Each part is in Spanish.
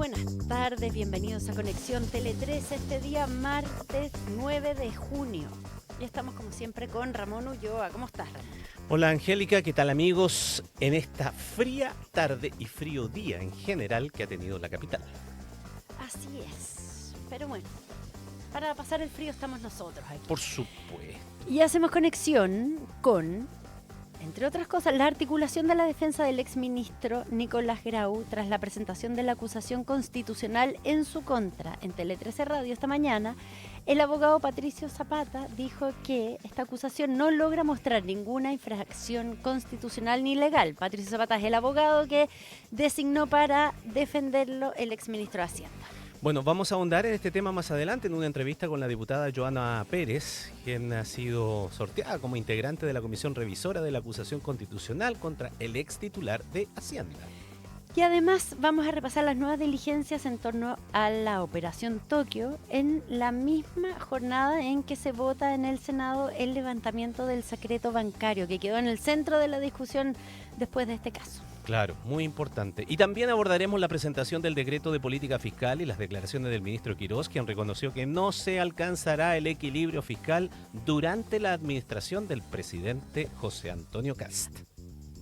buenas tardes, bienvenidos a Conexión Tele 13 este día martes 9 de junio. Y estamos como siempre con Ramón Ulloa. ¿Cómo estás, Ramón? Hola Angélica, ¿qué tal amigos? En esta fría tarde y frío día en general que ha tenido la capital. Así es, pero bueno, para pasar el frío estamos nosotros aquí. Por supuesto. Y hacemos conexión con, entre otras cosas, la articulación de la defensa del exministro Nicolás Grau tras la presentación de la acusación constitucional en su contra en Tele 13 Radio esta mañana. El abogado Patricio Zapata dijo que esta acusación no logra mostrar ninguna infracción constitucional ni legal. Patricio Zapata es el abogado que designó para defenderlo el exministro de Hacienda. Bueno, vamos a ahondar en este tema más adelante en una entrevista con la diputada Joana Pérez, quien ha sido sorteada como integrante de la comisión revisora de la acusación constitucional contra el ex titular de Hacienda. Y además vamos a repasar las nuevas diligencias en torno a la Operación Tokio en la misma jornada en que se vota en el Senado el levantamiento del secreto bancario, que quedó en el centro de la discusión después de este caso. Claro, muy importante. Y también abordaremos la presentación del decreto de política fiscal y las declaraciones del ministro Quirós, quien reconoció que no se alcanzará el equilibrio fiscal durante la administración del presidente José Antonio Kast.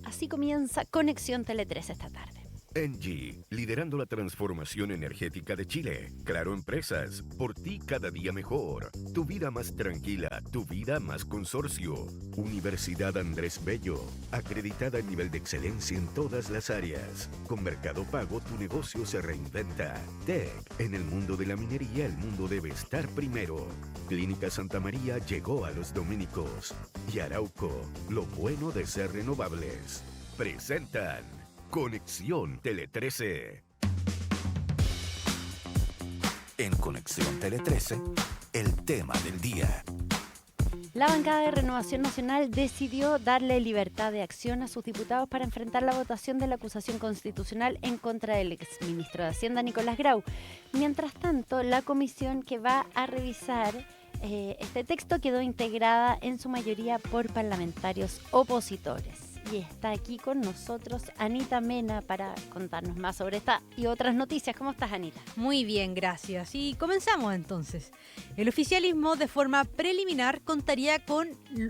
Así comienza Conexión Tele 13 esta tarde. Engie, liderando la transformación energética de Chile. Claro Empresas, por ti cada día mejor. Tu vida más tranquila, tu vida más consorcio. Universidad Andrés Bello, acreditada en nivel de excelencia en todas las áreas. Con Mercado Pago tu negocio se reinventa. TEC, en el mundo de la minería el mundo debe estar primero. Clínica Santa María llegó a los dominicos. Y Arauco, lo bueno de ser renovables. Presentan Conexión Tele 13. En Conexión Tele 13, el tema del día. La bancada de Renovación Nacional decidió darle libertad de acción a sus diputados para enfrentar la votación de la acusación constitucional en contra del exministro de Hacienda, Nicolás Grau. Mientras tanto, la comisión que va a revisar este texto quedó integrada en su mayoría por parlamentarios opositores. Y está aquí con nosotros Anita Mena para contarnos más sobre esta y otras noticias. ¿Cómo estás, Anita? Muy bien, gracias. Y comenzamos entonces. El oficialismo de forma preliminar contaría con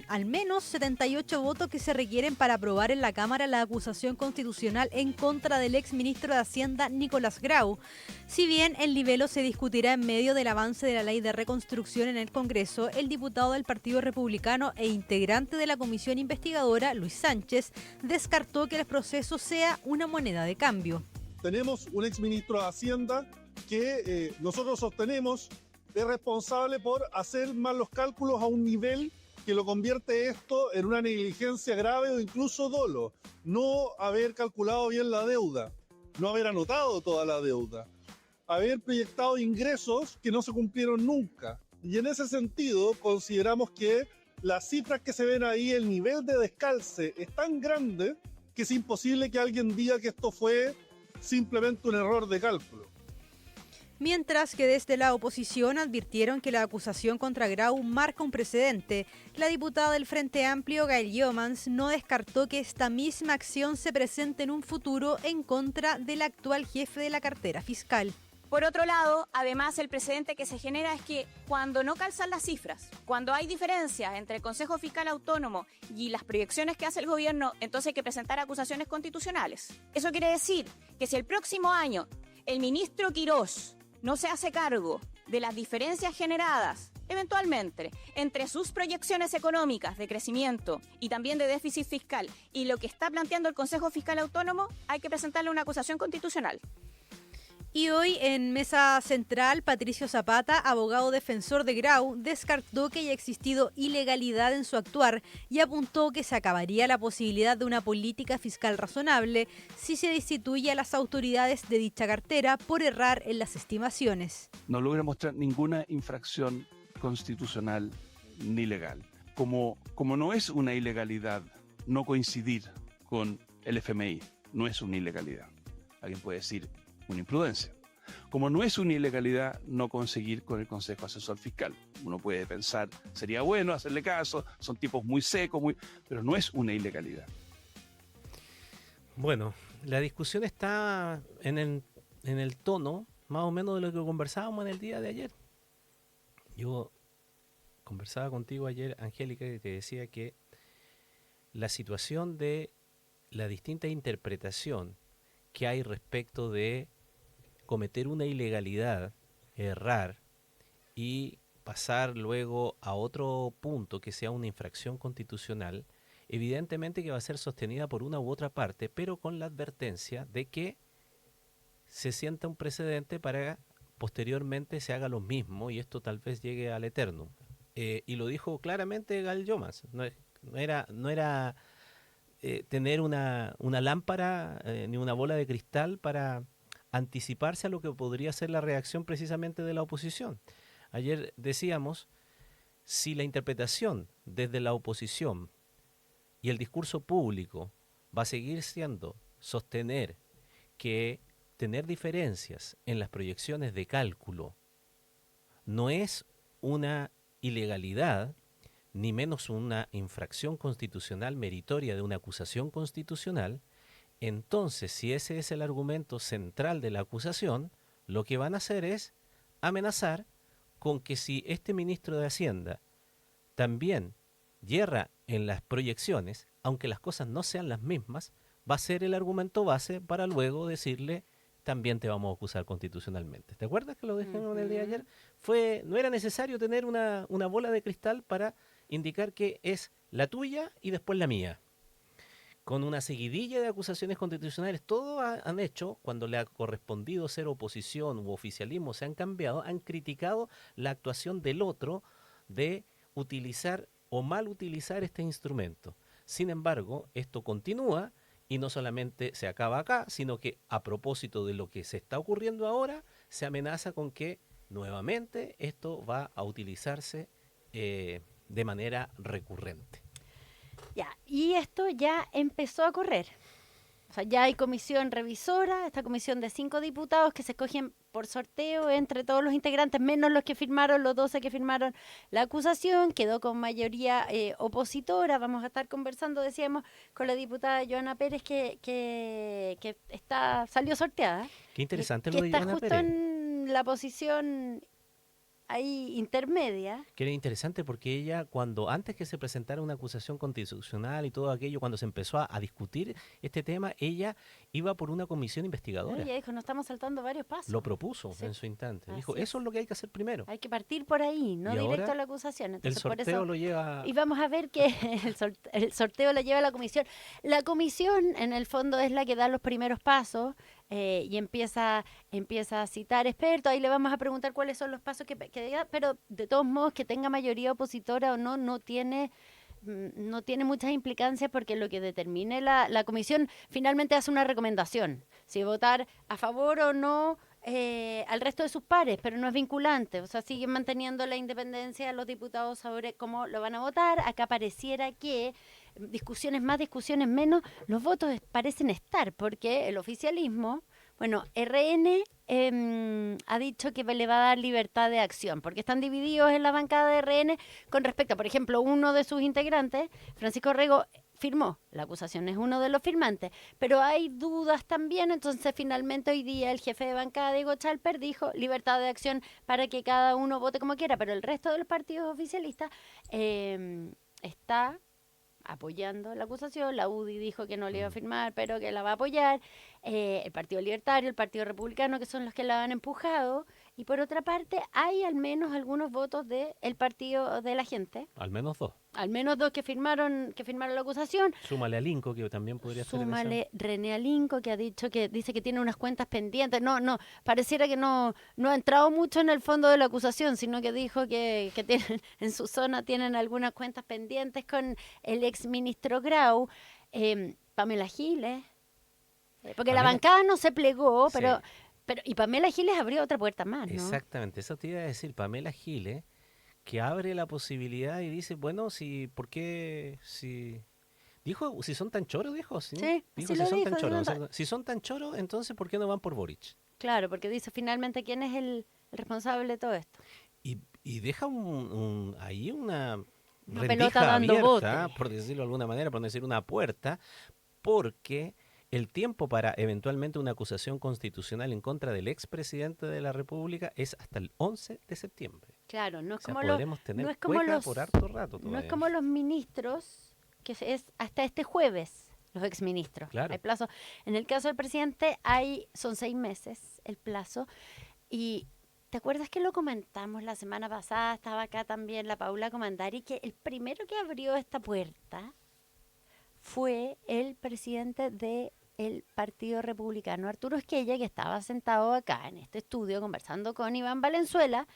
al menos 78 votos que se requieren para aprobar en la Cámara la acusación constitucional en contra del exministro de Hacienda Nicolás Grau. Si bien el libelo se discutirá en medio del avance de la ley de reconstrucción en el Congreso, el diputado del Partido Republicano e integrante de la comisión investigadora, Luis Sánchez, descartó que el proceso sea una moneda de cambio. Tenemos un exministro de Hacienda que nosotros sostenemos es responsable por hacer mal los cálculos a un nivel que lo convierte esto en una negligencia grave o incluso dolo. No haber calculado bien la deuda, no haber anotado toda la deuda, haber proyectado ingresos que no se cumplieron nunca. Y en ese sentido consideramos que las cifras que se ven ahí, el nivel de descalce es tan grande que es imposible que alguien diga que esto fue simplemente un error de cálculo. Mientras que desde la oposición advirtieron que la acusación contra Grau marca un precedente, la diputada del Frente Amplio, Gail Jomans, no descartó que esta misma acción se presente en un futuro en contra del actual jefe de la cartera fiscal. Por otro lado, además, el precedente que se genera es que cuando no calzan las cifras, cuando hay diferencias entre el Consejo Fiscal Autónomo y las proyecciones que hace el gobierno, entonces hay que presentar acusaciones constitucionales. Eso quiere decir que si el próximo año el ministro Quirós no se hace cargo de las diferencias generadas, eventualmente, entre sus proyecciones económicas de crecimiento y también de déficit fiscal y lo que está planteando el Consejo Fiscal Autónomo, hay que presentarle una acusación constitucional. Y hoy en Mesa Central, Patricio Zapata, abogado defensor de Grau, descartó que haya existido ilegalidad en su actuar y apuntó que se acabaría la posibilidad de una política fiscal razonable si se destituye a las autoridades de dicha cartera por errar en las estimaciones. No logra mostrar ninguna infracción constitucional ni legal. Como no es una ilegalidad no coincidir con el FMI, no es una ilegalidad. Alguien puede decir una imprudencia. Como no es una ilegalidad no conseguir con el Consejo Asesor Fiscal. Uno puede pensar, sería bueno hacerle caso, son tipos muy secos, pero no es una ilegalidad. Bueno, la discusión está en en el tono más o menos de lo que conversábamos en el día de ayer. Yo conversaba contigo ayer, Angélica, y te decía que la situación de la distinta interpretación que hay respecto de cometer una ilegalidad, errar y pasar luego a otro punto que sea una infracción constitucional, evidentemente que va a ser sostenida por una u otra parte, pero con la advertencia de que se sienta un precedente para posteriormente se haga lo mismo y esto tal vez llegue al eternum. Y lo dijo claramente Gal Yomas, no era tener una lámpara ni una bola de cristal para anticiparse a lo que podría ser la reacción precisamente de la oposición. Ayer decíamos, si la interpretación desde la oposición y el discurso público va a seguir siendo sostener que tener diferencias en las proyecciones de cálculo no es una ilegalidad, ni menos una infracción constitucional meritoria de una acusación constitucional, entonces si ese es el argumento central de la acusación, lo que van a hacer es amenazar con que si este ministro de Hacienda también yerra en las proyecciones, aunque las cosas no sean las mismas, va a ser el argumento base para luego decirle también te vamos a acusar constitucionalmente. ¿Te acuerdas que lo dijimos en el día de ayer? No era necesario tener una bola de cristal para indicar que es la tuya y después la mía. Con una seguidilla de acusaciones constitucionales, todos han hecho, cuando le ha correspondido ser oposición u oficialismo, se han cambiado, han criticado la actuación del otro de utilizar o mal utilizar este instrumento. Sin embargo, esto continúa y no solamente se acaba acá, sino que a propósito de lo que se está ocurriendo ahora, se amenaza con que nuevamente esto va a utilizarse de manera recurrente. Ya, y esto ya empezó a correr. O sea, ya hay comisión revisora, esta comisión de 5 diputados que se escogen por sorteo entre todos los integrantes, menos los que firmaron, los 12 que firmaron la acusación, quedó con mayoría opositora. Vamos a estar conversando, decíamos, con la diputada Joana Pérez que salió sorteada. Qué interesante que lo de está Joana justo Pérez. en la posición ahí intermedia. Que era interesante porque ella, antes que se presentara una acusación constitucional y todo aquello, cuando se empezó a discutir este tema, ella iba por una comisión investigadora. Ella dijo, nos estamos saltando varios pasos. Lo propuso Sí. en su instante. Así Dijo, es. eso es lo que hay que hacer primero. Hay que partir por ahí, no Y directo ahora a la acusación. El Entonces, por sorteo eso, lo lleva... y vamos a ver que el sorteo lo lleva la comisión. La comisión, en el fondo, es la que da los primeros pasos y empieza a citar expertos. Ahí le vamos a preguntar cuáles son los pasos que diga, pero de todos modos, que tenga mayoría opositora o no tiene muchas implicancias porque lo que determine la comisión finalmente hace una recomendación. Si votar a favor o no al resto de sus pares, pero no es vinculante. O sea, siguen manteniendo la independencia de los diputados sobre cómo lo van a votar. Acá pareciera que discusiones más, discusiones menos, los votos parecen estar, porque el oficialismo, bueno, RN ha dicho que le va a dar libertad de acción, porque están divididos en la bancada de RN con respecto, por ejemplo, uno de sus integrantes, Francisco Rego, firmó, la acusación es uno de los firmantes, pero hay dudas también, entonces finalmente hoy día el jefe de bancada, Diego Chalper, dijo libertad de acción para que cada uno vote como quiera, pero el resto de los partidos oficialistas está apoyando la acusación. La UDI dijo que no le iba a firmar, pero que la va a apoyar. El Partido Libertario, el Partido Republicano, que son los que la han empujado. Y por otra parte, hay al menos algunos votos del Partido de la Gente. Al menos dos. Al menos dos que firmaron la acusación. Súmale a Linco, que también podría ser. Súmale René Alinco, que dice que tiene unas cuentas pendientes. No, pareciera que no ha entrado mucho en el fondo de la acusación, sino que dijo que tienen, en su zona tienen algunas cuentas pendientes con el ex ministro Grau, Pamela Giles, porque la bancada no se plegó, Sí. pero y Pamela Giles abrió otra puerta más, ¿no? Exactamente, eso te iba a decir, Pamela Giles, que abre la posibilidad y dice, bueno, ¿por qué? Dijo, si son tan choros, dijo. Sí, dijo, sí si lo son dijo, tan sí choros. lo O sea, si son tan choros, entonces, ¿por qué no van por Boric? Claro, porque dice finalmente quién es el responsable de todo esto. Y deja ahí una Una rendija pelota dando abierta, bote. por decirlo de alguna manera, por no decir una puerta, porque el tiempo para eventualmente una acusación constitucional en contra del expresidente de la República es hasta el 11 de septiembre. Claro, no es O sea, como los, podremos tener no es como cueca los, por harto rato no todavía. es como los ministros, que es hasta este jueves, los exministros. Claro. Hay plazo. En el caso del presidente son 6 meses el plazo. Y ¿te acuerdas que lo comentamos la semana pasada? Estaba acá también la Paula Comandari, que el primero que abrió esta puerta fue el presidente del Partido Republicano, Arturo Esquella, que estaba sentado acá en este estudio conversando con Iván Valenzuela.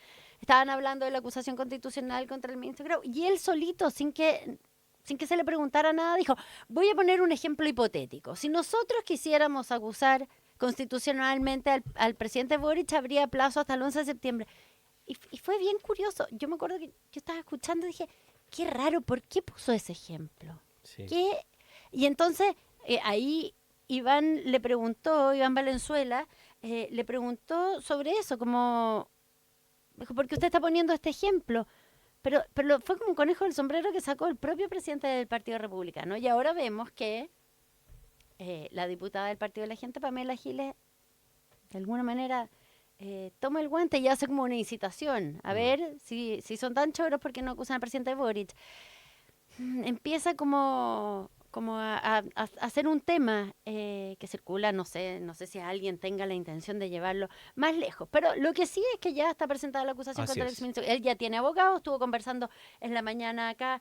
Estaban hablando de la acusación constitucional contra el ministro Grau, y él solito, sin que se le preguntara nada, dijo: voy a poner un ejemplo hipotético. Si nosotros quisiéramos acusar constitucionalmente al presidente Boric, habría plazo hasta el 11 de septiembre. Y fue bien curioso. Yo me acuerdo que yo estaba escuchando y dije, qué raro, ¿por qué puso ese ejemplo? Sí. Y entonces ahí Iván Valenzuela, le preguntó sobre eso, como, dijo, ¿por qué usted está poniendo este ejemplo? Pero fue como un conejo del sombrero que sacó el propio presidente del Partido Republicano. Y ahora vemos que la diputada del Partido de la Gente, Pamela Giles, de alguna manera toma el guante y hace como una incitación. A ver, si son tan choros, ¿por qué no acusan al presidente Boric? Empieza como a hacer un tema que circula, no sé si alguien tenga la intención de llevarlo más lejos, pero lo que sí es que ya está presentada la acusación Así contra el es. exministro. Él ya tiene abogado, estuvo conversando en la mañana acá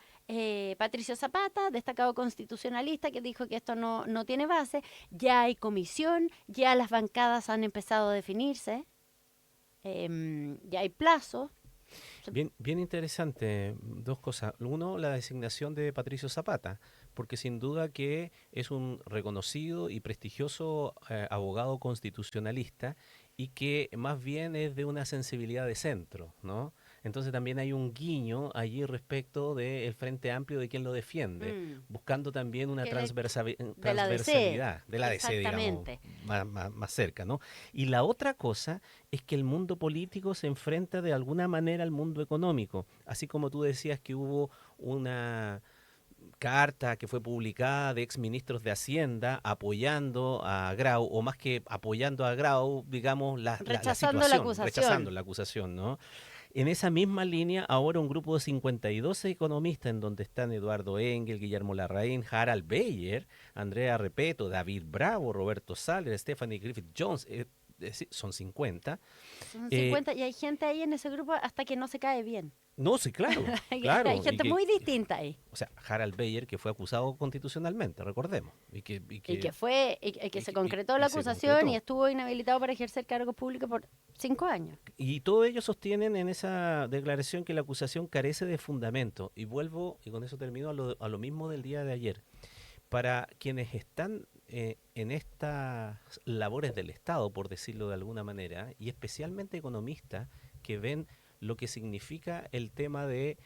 Patricio Zapata, destacado constitucionalista, que dijo que esto no tiene base. Ya hay comisión, ya las bancadas han empezado a definirse, ya hay plazo. Bien interesante, dos cosas. Uno, la designación de Patricio Zapata, porque sin duda que es un reconocido y prestigioso abogado constitucionalista y que más bien es de una sensibilidad de centro, ¿no? Entonces también hay un guiño allí respecto del Frente Amplio de quien lo defiende, buscando también una transversalidad de la DC, digamos, más cerca, ¿no? Y la otra cosa es que el mundo político se enfrenta de alguna manera al mundo económico, así como tú decías que hubo una carta que fue publicada de exministros de Hacienda apoyando a Grau, o más que apoyando a Grau, digamos, Rechazando la situación, acusación. rechazando la acusación, ¿no? En esa misma línea, ahora un grupo de 52 economistas, en donde están Eduardo Engel, Guillermo Larraín, Harald Beyer, Andrea Repeto, David Bravo, Roberto Saller, Stephanie Griffith Jones, son 50. Son 50 y hay gente ahí en ese grupo hasta que no se cae bien. No, sí, claro. claro. Hay gente muy distinta ahí. O sea, Harald Beyer, que fue acusado constitucionalmente, recordemos. Y que se concretó la acusación y estuvo inhabilitado para ejercer cargos públicos por 5 años. Y todos ellos sostienen en esa declaración que la acusación carece de fundamento. Y vuelvo, y con eso termino, a lo mismo del día de ayer. Para quienes están en estas labores del Estado, por decirlo de alguna manera, y especialmente economistas que ven lo que significa el tema de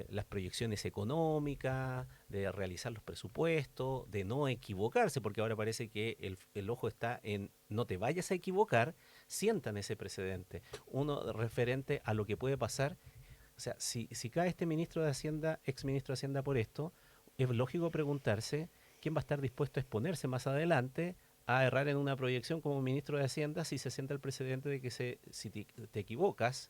las proyecciones económicas, de realizar los presupuestos, de no equivocarse, porque ahora parece que el ojo está en no te vayas a equivocar, sientan ese precedente. Uno referente a lo que puede pasar, o sea, si cae este ministro de Hacienda, exministro de Hacienda por esto, es lógico preguntarse quién va a estar dispuesto a exponerse más adelante a errar en una proyección como ministro de Hacienda si se sienta el precedente de que si te equivocas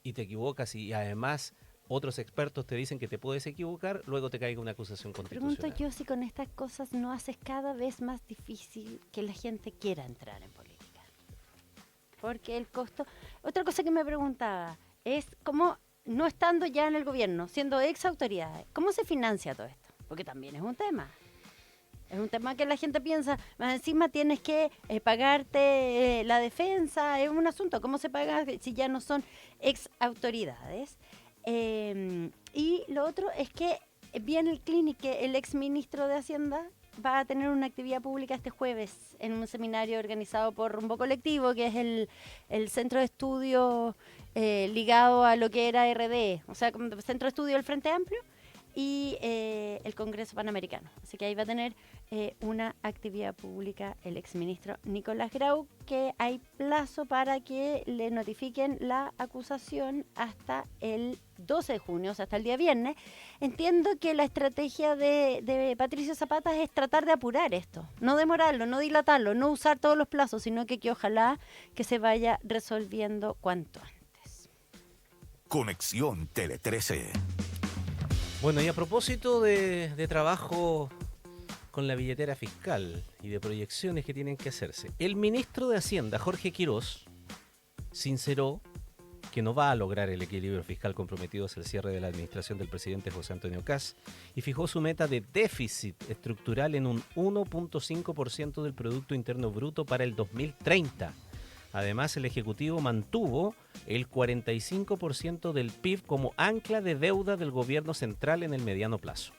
y además otros expertos te dicen que te puedes equivocar, luego te caiga una acusación constitucional. Pregunto yo si con estas cosas no haces cada vez más difícil que la gente quiera entrar en política. Porque el costo... Otra cosa que me preguntaba es cómo, no estando ya en el gobierno, siendo ex autoridades, ¿cómo se financia todo esto? Porque también es un tema. Es un tema que la gente piensa, más encima tienes que pagarte la defensa, es un asunto, ¿cómo se paga si ya no son ex autoridades? Y lo otro es que viene el Clinic, que el ex ministro de Hacienda va a tener una actividad pública este jueves en un seminario organizado por Rumbo Colectivo, que es el centro de estudio ligado a lo que era RD, o sea, como centro de estudio del Frente Amplio. y el Congreso Panamericano. Así que ahí va a tener una actividad pública el exministro Nicolás Grau, que hay plazo para que le notifiquen la acusación hasta el 12 de junio, o sea, hasta el día viernes. Entiendo que la estrategia de Patricio Zapata es tratar de apurar esto, no demorarlo, no dilatarlo, no usar todos los plazos, sino que ojalá que se vaya resolviendo cuanto antes. Conexión Tele 13. Bueno, y a propósito de trabajo con la billetera fiscal y de proyecciones que tienen que hacerse, el ministro de Hacienda, Jorge Quirós, sinceró que no va a lograr el equilibrio fiscal comprometido hacia el cierre de la administración del presidente José Antonio Kast y fijó su meta de déficit estructural en un 1.5% del Producto Interno Bruto para el 2030. Además, el Ejecutivo mantuvo el 45% del PIB como ancla de deuda del gobierno central en el mediano plazo.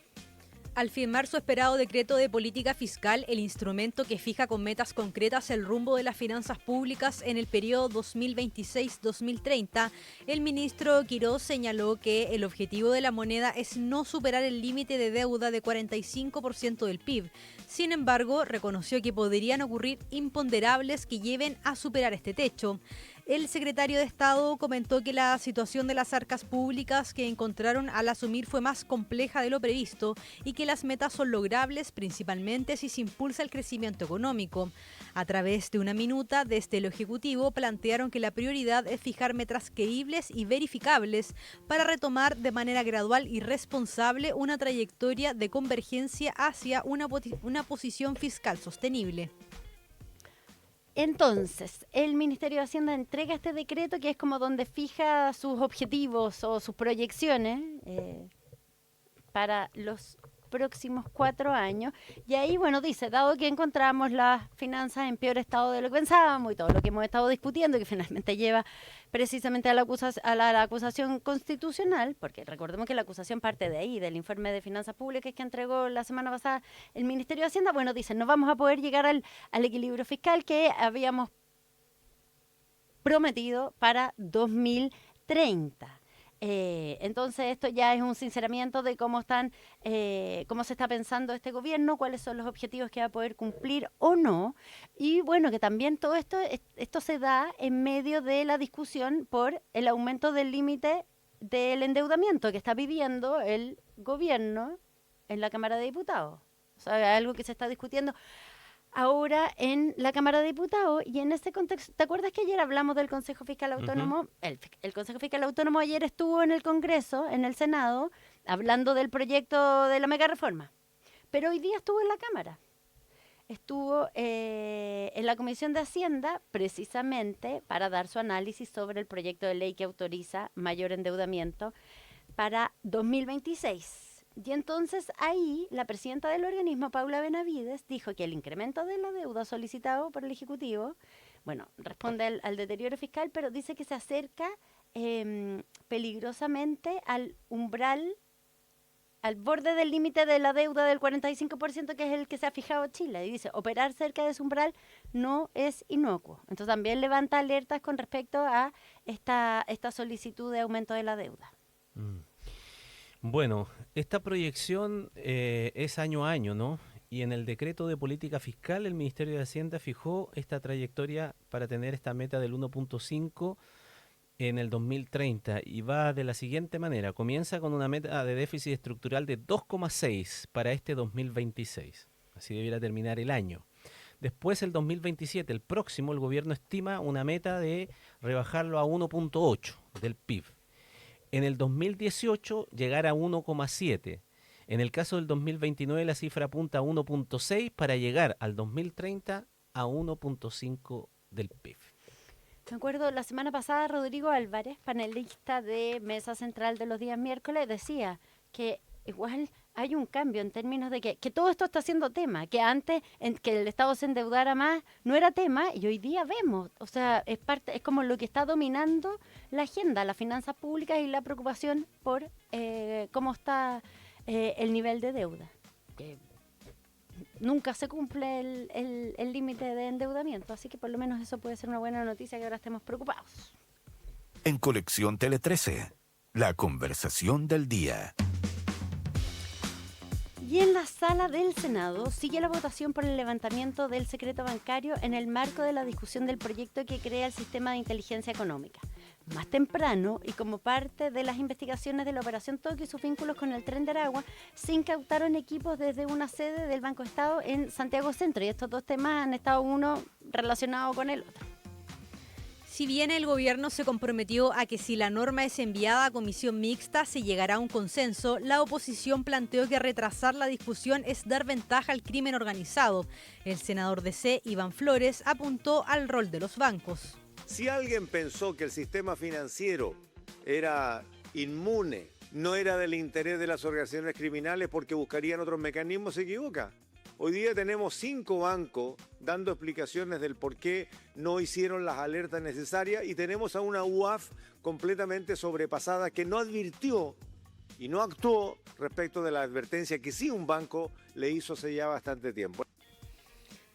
Al firmar su esperado decreto de política fiscal, el instrumento que fija con metas concretas el rumbo de las finanzas públicas en el periodo 2026-2030, el ministro Quirós señaló que el objetivo de la moneda es no superar el límite de deuda de 45% del PIB. Sin embargo, reconoció que podrían ocurrir imponderables que lleven a superar este techo. El secretario de Estado comentó que la situación de las arcas públicas que encontraron al asumir fue más compleja de lo previsto y que las metas son logrables principalmente si se impulsa el crecimiento económico. A través de una minuta desde el Ejecutivo plantearon que la prioridad es fijar metas creíbles y verificables para retomar de manera gradual y responsable una trayectoria de convergencia hacia una posición fiscal sostenible. Entonces, el Ministerio de Hacienda entrega este decreto que es como donde fija sus objetivos o sus proyecciones para los próximos 4 años. Y ahí, bueno, dice, dado que encontramos las finanzas en peor estado de lo que pensábamos y todo lo que hemos estado discutiendo, que finalmente lleva precisamente a la acusación constitucional, porque recordemos que la acusación parte de ahí, del informe de finanzas públicas que entregó la semana pasada el Ministerio de Hacienda. Bueno, dicen, no vamos a poder llegar al equilibrio fiscal que prometido para 2030. Entonces esto ya es un sinceramiento de cómo se está pensando este gobierno, cuáles son los objetivos que va a poder cumplir o no. Y bueno, que también todo esto se da en medio de la discusión por el aumento del límite del endeudamiento que está pidiendo el gobierno en la Cámara de Diputados. O sea, algo que se está discutiendo ahora en la Cámara de Diputados. Y en ese contexto, ¿te acuerdas que ayer hablamos del Consejo Fiscal Autónomo? El Consejo Fiscal Autónomo ayer estuvo en el Congreso, en el Senado, hablando del proyecto de la mega reforma. Pero hoy día estuvo en la Cámara. Estuvo en la Comisión de Hacienda precisamente para dar su análisis sobre el proyecto de ley que autoriza mayor endeudamiento para 2026. Y entonces ahí la presidenta del organismo, Paula Benavides, dijo que el incremento de la deuda solicitado por el Ejecutivo, bueno, responde al deterioro fiscal, pero dice que se acerca peligrosamente al umbral, al borde del límite de la deuda del 45%, que es el que se ha fijado Chile. Y dice, operar cerca de ese umbral no es inocuo. Entonces también levanta alertas con respecto a esta solicitud de aumento de la deuda. Bueno, esta proyección es año a año, ¿no? Y en el decreto de política fiscal el Ministerio de Hacienda fijó esta trayectoria para tener esta meta del 1.5 en el 2030 y va de la siguiente manera. Comienza con una meta de déficit estructural de 2,6 para este 2026. Así debiera terminar el año. Después, el 2027, el próximo, el gobierno estima una meta de rebajarlo a 1.8 del PIB. En el 2018 llegar a 1,7. En el caso del 2029 la cifra apunta a 1.6 para llegar al 2030 a 1.5 del PIB. Me acuerdo la semana pasada Rodrigo Álvarez, panelista de Mesa Central de los días miércoles, decía que igual hay un cambio en términos de que todo esto está siendo tema, que antes que el Estado se endeudara más no era tema y hoy día vemos, o sea, es como lo que está dominando la agenda, las finanzas públicas y la preocupación por cómo está el nivel de deuda. Que nunca se cumple el límite de endeudamiento, así que por lo menos eso puede ser una buena noticia que ahora estemos preocupados. En Conexión Tele 13, la conversación del día. Y en la sala del Senado sigue la votación por el levantamiento del secreto bancario en el marco de la discusión del proyecto que crea el sistema de inteligencia económica. Más temprano, y como parte de las investigaciones de la Operación Tokio y sus vínculos con el Tren de Aragua, se incautaron equipos desde una sede del Banco Estado en Santiago Centro, y estos dos temas han estado uno relacionado con el otro. Si bien el gobierno se comprometió a que si la norma es enviada a comisión mixta se llegará a un consenso, la oposición planteó que retrasar la discusión es dar ventaja al crimen organizado. El senador DC, Iván Flores, apuntó al rol de los bancos. Si alguien pensó que el sistema financiero era inmune, no era del interés de las organizaciones criminales porque buscarían otros mecanismos, se equivoca. Hoy día tenemos 5 bancos dando explicaciones del por qué no hicieron las alertas necesarias y tenemos a una UAF completamente sobrepasada que no advirtió y no actuó respecto de la advertencia que sí un banco le hizo hace ya bastante tiempo.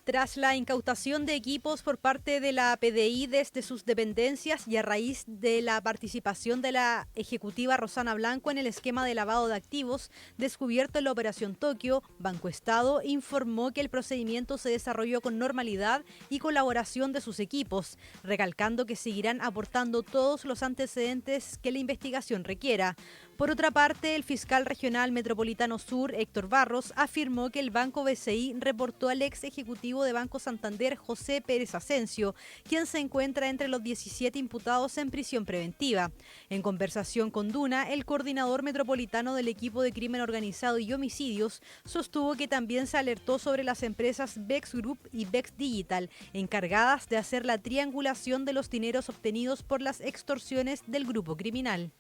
Tras la incautación de equipos por parte de la PDI desde sus dependencias y a raíz de la participación de la ejecutiva Rosana Blanco en el esquema de lavado de activos descubierto en la Operación Tokio, Banco Estado informó que el procedimiento se desarrolló con normalidad y colaboración de sus equipos, recalcando que seguirán aportando todos los antecedentes que la investigación requiera. Por otra parte, el fiscal regional metropolitano sur, Héctor Barros, afirmó que el Banco BCI reportó al ex ejecutivo de Banco Santander, José Pérez Asensio, quien se encuentra entre los 17 imputados en prisión preventiva. En conversación con Duna, el coordinador metropolitano del equipo de crimen organizado y homicidios sostuvo que también se alertó sobre las empresas Bex Group y Bex Digital, encargadas de hacer la triangulación de los dineros obtenidos por las extorsiones del grupo criminal.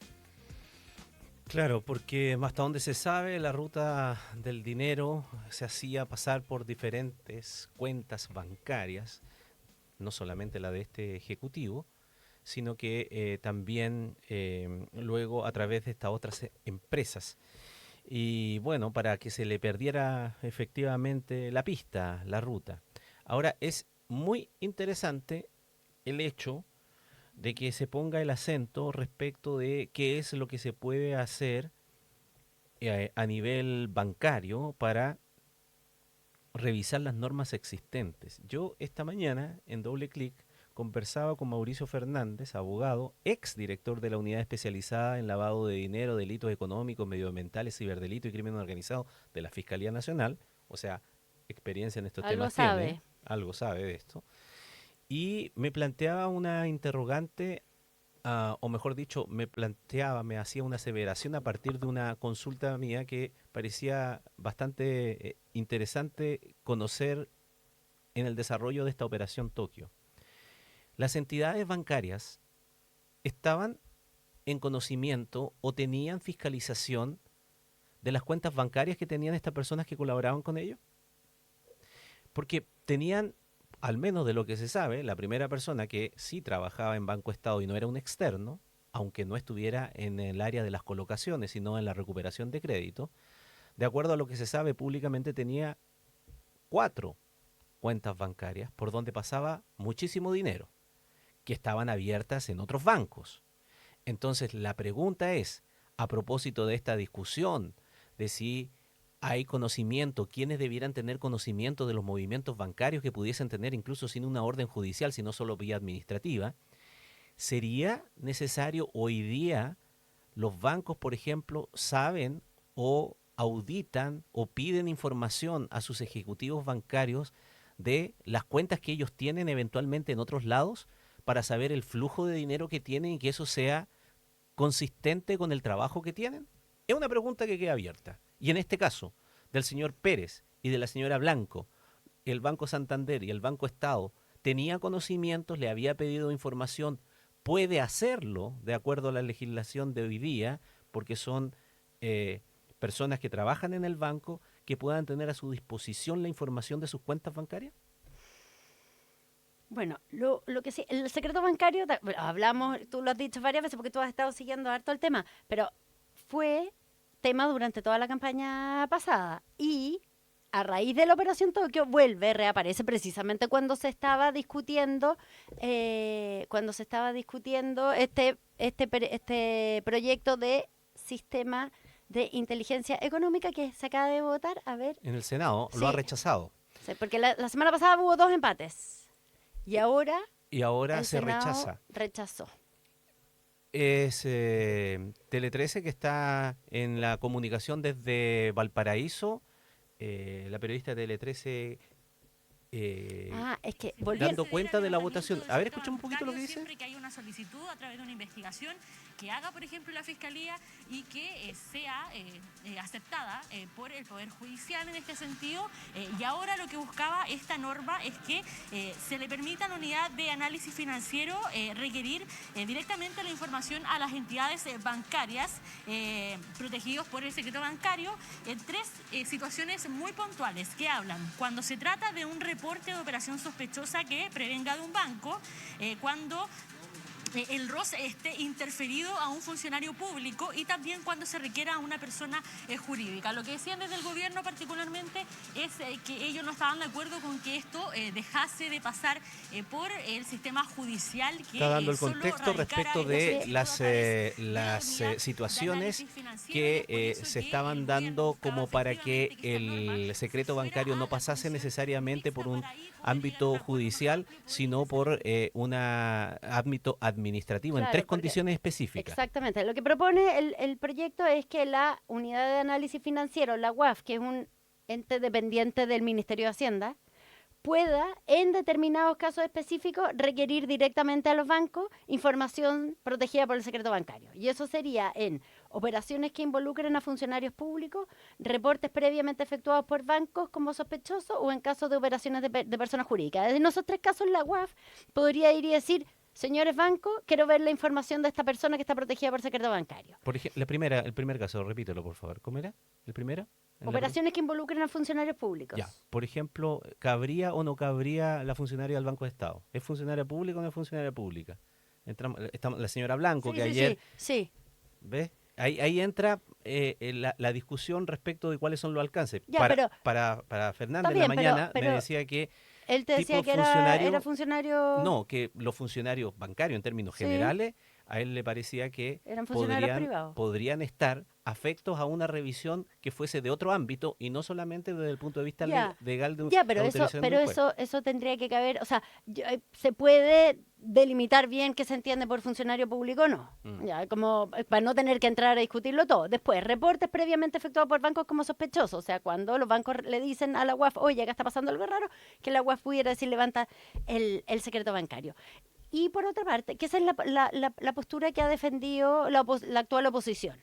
Claro, porque hasta donde se sabe, la ruta del dinero se hacía pasar por diferentes cuentas bancarias, no solamente la de este ejecutivo, sino que también luego a través de estas otras empresas. Y bueno, para que se le perdiera efectivamente la pista, la ruta. Ahora, es muy interesante el hecho de que se ponga el acento respecto de qué es lo que se puede hacer a nivel bancario para revisar las normas existentes. Yo esta mañana en Doble Clic conversaba con Mauricio Fernández, abogado, ex director de la unidad especializada en lavado de dinero, delitos económicos, medioambientales, ciberdelito y crimen organizado de la Fiscalía Nacional, o sea, experiencia en estos temas tiene, algo sabe de esto. Y me planteaba una interrogante, o mejor dicho, me hacía una aseveración a partir de una consulta mía que parecía bastante interesante conocer en el desarrollo de esta Operación Tokio. Las entidades bancarias estaban en conocimiento o tenían fiscalización de las cuentas bancarias que tenían estas personas que colaboraban con ellos. Porque tenían, al menos de lo que se sabe, la primera persona que sí trabajaba en Banco Estado y no era un externo, aunque no estuviera en el área de las colocaciones, sino en la recuperación de crédito, de acuerdo a lo que se sabe públicamente tenía 4 cuentas bancarias por donde pasaba muchísimo dinero, que estaban abiertas en otros bancos. Entonces la pregunta es, a propósito de esta discusión, de si hay conocimiento, quiénes debieran tener conocimiento de los movimientos bancarios que pudiesen tener incluso sin una orden judicial, sino solo vía administrativa, ¿sería necesario hoy día los bancos, por ejemplo, saben o auditan o piden información a sus ejecutivos bancarios de las cuentas que ellos tienen eventualmente en otros lados para saber el flujo de dinero que tienen y que eso sea consistente con el trabajo que tienen? Es una pregunta que queda abierta. Y en este caso, del señor Pérez y de la señora Blanco, el Banco Santander y el Banco Estado tenía conocimientos, le había pedido información, puede hacerlo de acuerdo a la legislación de hoy día, porque son personas que trabajan en el banco, que puedan tener a su disposición la información de sus cuentas bancarias. Bueno, lo que sí, el secreto bancario, hablamos, tú lo has dicho varias veces porque tú has estado siguiendo harto el tema, pero fue tema durante toda la campaña pasada y a raíz de la Operación Tokio reaparece precisamente cuando se estaba discutiendo este proyecto de sistema de Inteligencia Económica que se acaba de votar. A ver, En el Senado Sí. lo ha rechazado sí, porque la semana pasada hubo 2 empates y ahora y ahora el se Senado rechaza. rechazó. Es Tele 13 que está en la comunicación desde Valparaíso. La periodista de Tele 13 Es que volviendo. dando cuenta de la votación. A ver, escuchamos un poquito lo que dice. Siempre que hay una solicitud a través de una investigación que haga, por ejemplo, la Fiscalía y que sea aceptada por el Poder Judicial en este sentido. Y ahora lo que buscaba esta norma es que se le permita a la unidad de análisis financiero requerir directamente la información a las entidades bancarias protegidos por el secreto bancario en 3 situaciones muy puntuales que hablan cuando se trata de un reporte de operación sospechosa que prevenga de un banco, cuando el ROS esté interferido a un funcionario público y también cuando se requiera a una persona jurídica. Lo que decían desde el gobierno particularmente es que ellos no estaban de acuerdo con que esto dejase de pasar por el sistema judicial. Que Está dando el solo contexto radicara respecto en de los las secretos de la situaciones análisis financiero, que y es por eso se que estaban el gobierno dando buscaba como para que efectivamente que esta norma el secreto fuera bancario a no la pasase Comisión necesariamente por un Mixta para ahí poder ámbito llegar a un acuerdo judicial, con el Poder sino por un ámbito administrativo en Claro, 3 porque- condiciones específicas. Exactamente. Lo que propone el proyecto es que la unidad de análisis financiero, la UAF, que es un ente dependiente del Ministerio de Hacienda, pueda, en determinados casos específicos, requerir directamente a los bancos información protegida por el secreto bancario. Y eso sería en operaciones que involucren a funcionarios públicos, reportes previamente efectuados por bancos como sospechosos o en casos de operaciones de personas jurídicas. En esos 3 casos, la UAF podría ir y decir: señores bancos, quiero ver la información de esta persona que está protegida por secreto bancario. Por ejemplo, el primer caso, repítelo por favor. ¿Cómo era? ¿El primero? ¿En la Operaciones que involucren a funcionarios públicos. Ya, por ejemplo, ¿cabría o no cabría la funcionaria del Banco de Estado? ¿Es funcionaria pública o no es funcionaria pública? Estamos, la señora Blanco, Sí, que sí, ayer, sí. ¿ves? Ahí entra la discusión respecto de cuáles son los alcances. Ya, pero- para Fernanda Está en la bien, pero- mañana pero- me decía que Él te decía tipo que era funcionario- funcionario... no, que los funcionarios bancarios en términos Sí. generales, a él le parecía que Eran funcionarios privados. podrían estar afectos a una revisión que fuese de otro ámbito y no solamente desde el punto de vista Ya. legal de Ya, pero la eso, autorización de un juez. eso tendría que caber, o sea, se puede delimitar bien qué se entiende por funcionario público o no. Ya, como para no tener que entrar a discutirlo todo. Después, reportes previamente efectuados por bancos como sospechosos, o sea, cuando los bancos le dicen a la UAF, oye, acá está pasando algo raro, que la UAF pudiera decir, levanta el secreto bancario. Y por otra parte, que esa es la postura que ha defendido la actual oposición,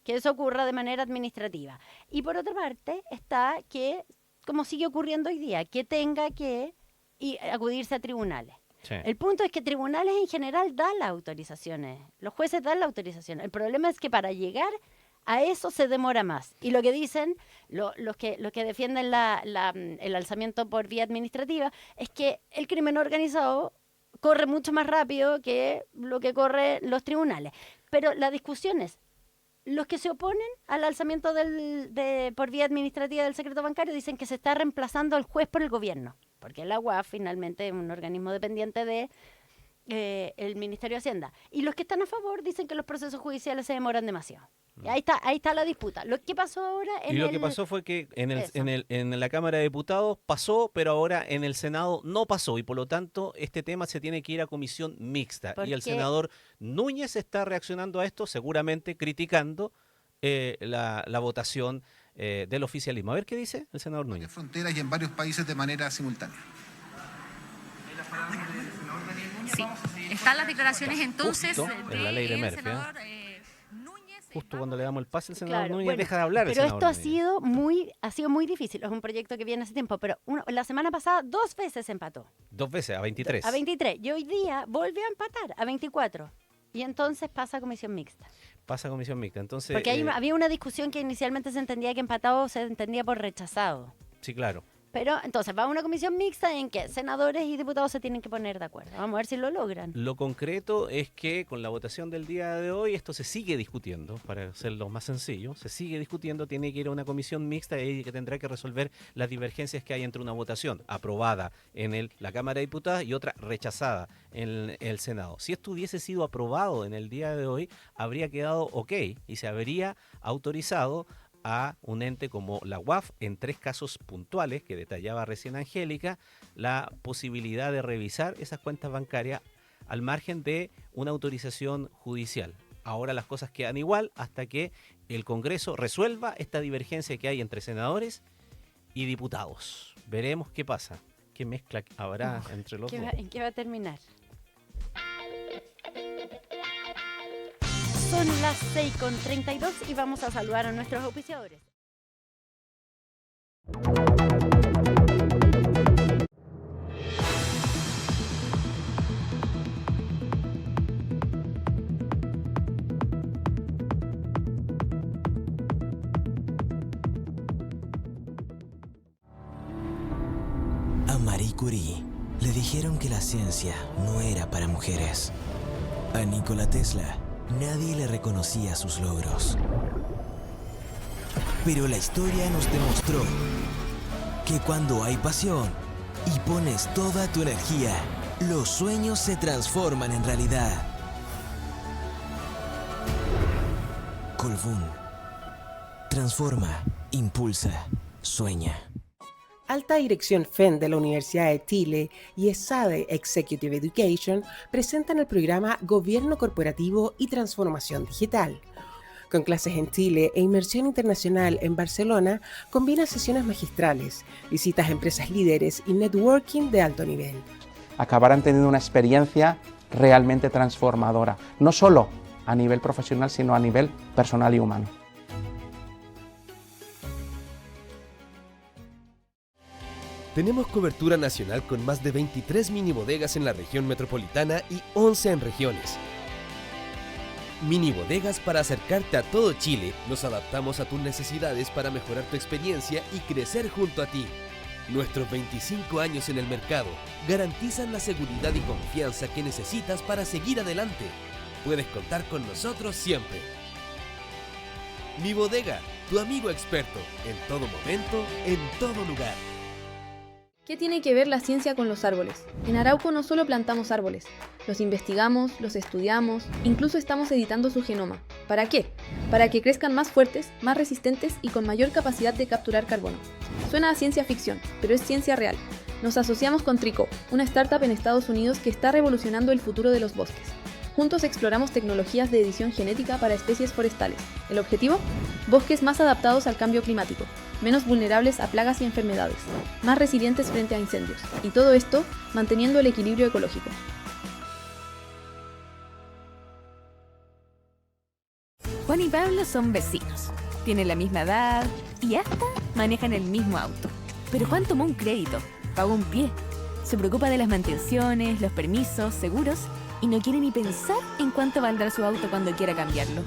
que eso ocurra de manera administrativa. Y por otra parte está que, como sigue ocurriendo hoy día, que tenga que acudirse a tribunales. Sí. El punto es que tribunales en general dan las autorizaciones, los jueces dan la autorización. El problema es que para llegar a eso se demora más. Y lo que dicen los que defienden el alzamiento por vía administrativa es que el crimen organizado corre mucho más rápido que lo que corre los tribunales. Pero la discusión es, los que se oponen al alzamiento por vía administrativa del secreto bancario dicen que se está reemplazando al juez por el gobierno, porque la UAF finalmente es un organismo dependiente de el Ministerio de Hacienda. Y los que están a favor dicen que los procesos judiciales se demoran demasiado. Y ahí está la disputa. Lo que pasó ahora Y lo que pasó fue que Eso. en la Cámara de Diputados pasó, pero ahora en el Senado no pasó y por lo tanto este tema se tiene que ir a comisión mixta. Y el Porque- senador Núñez está reaccionando a esto, seguramente criticando la votación del oficialismo. A ver qué dice el senador Núñez. Fronteras y en varios países de manera simultánea. Sí, están las declaraciones entonces Justo en la ley de del Murphy, ¿eh? senador Núñez. Justo cuando le damos el pase, el senador Claro, Núñez bueno, deja de hablar. el pero senador esto Núñez. ha sido muy difícil. Es un proyecto que viene hace tiempo, pero la semana pasada 2 veces se empató. 2 veces, a 23. A 23. Y hoy día volvió a empatar a 24. Y entonces pasa a comisión mixta. Pasa a comisión mixta. Entonces, Porque había una discusión que inicialmente se entendía que empatado se entendía por rechazado. sí, claro. Pero entonces va a una comisión mixta en que senadores y diputados se tienen que poner de acuerdo. Vamos a ver si lo logran. Lo concreto es que con la votación del día de hoy esto se sigue discutiendo, para hacerlo más sencillo, se sigue discutiendo, tiene que ir a una comisión mixta y que tendrá que resolver las divergencias que hay entre una votación aprobada en la Cámara de Diputados y otra rechazada en el Senado. Si esto hubiese sido aprobado en el día de hoy, habría quedado ok y se habría autorizado a un ente como la UAF en 3 casos puntuales que detallaba recién Angélica, la posibilidad de revisar esas cuentas bancarias al margen de una autorización judicial. Ahora las cosas quedan igual hasta que el Congreso resuelva esta divergencia que hay entre senadores y diputados. Veremos qué pasa, qué mezcla habrá entre los dos. ¿En qué va a terminar? Son las 6:32 y vamos a saludar a nuestros auspiciadores. A Marie Curie le dijeron que la ciencia no era para mujeres. A Nikola Tesla nadie le reconocía sus logros. Pero la historia nos demostró que cuando hay pasión y pones toda tu energía, los sueños se transforman en realidad. Colbún. Transforma, impulsa, sueña. Alta Dirección FEN de la Universidad de Chile y ESADE Executive Education presentan el programa Gobierno Corporativo y Transformación Digital. Con clases en Chile e inmersión internacional en Barcelona, combina sesiones magistrales, visitas a empresas líderes y networking de alto nivel. Acabarán teniendo una experiencia realmente transformadora, no solo a nivel profesional, sino a nivel personal y humano. Tenemos cobertura nacional con más de 23 mini bodegas en la región metropolitana y 11 en regiones. Mini bodegas para acercarte a todo Chile. Nos adaptamos a tus necesidades para mejorar tu experiencia y crecer junto a ti. Nuestros 25 años en el mercado garantizan la seguridad y confianza que necesitas para seguir adelante. Puedes contar con nosotros siempre. Mi Bodega, tu amigo experto, en todo momento, en todo lugar. ¿Qué tiene que ver la ciencia con los árboles? En Arauco no solo plantamos árboles, los investigamos, los estudiamos, incluso estamos editando su genoma. ¿Para qué? Para que crezcan más fuertes, más resistentes y con mayor capacidad de capturar carbono. Suena a ciencia ficción, pero es ciencia real. Nos asociamos con Tricó, una startup en Estados Unidos que está revolucionando el futuro de los bosques. Juntos exploramos tecnologías de edición genética para especies forestales. ¿El objetivo? Bosques más adaptados al cambio climático, menos vulnerables a plagas y enfermedades, más resilientes frente a incendios. Y todo esto manteniendo el equilibrio ecológico. Juan y Pablo son vecinos. Tienen la misma edad y hasta manejan el mismo auto. Pero Juan tomó un crédito, pagó un pie. Se preocupa de las mantenciones, los permisos, seguros y no quiere ni pensar en cuánto valdrá su auto cuando quiera cambiarlo.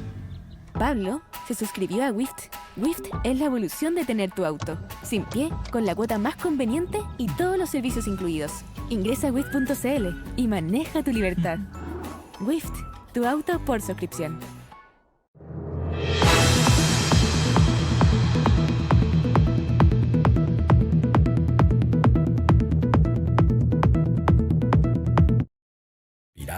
Pablo se suscribió a Wift. Wift es la evolución de tener tu auto, sin pie, con la cuota más conveniente y todos los servicios incluidos. Ingresa a wift.cl y maneja tu libertad. Wift, tu auto por suscripción.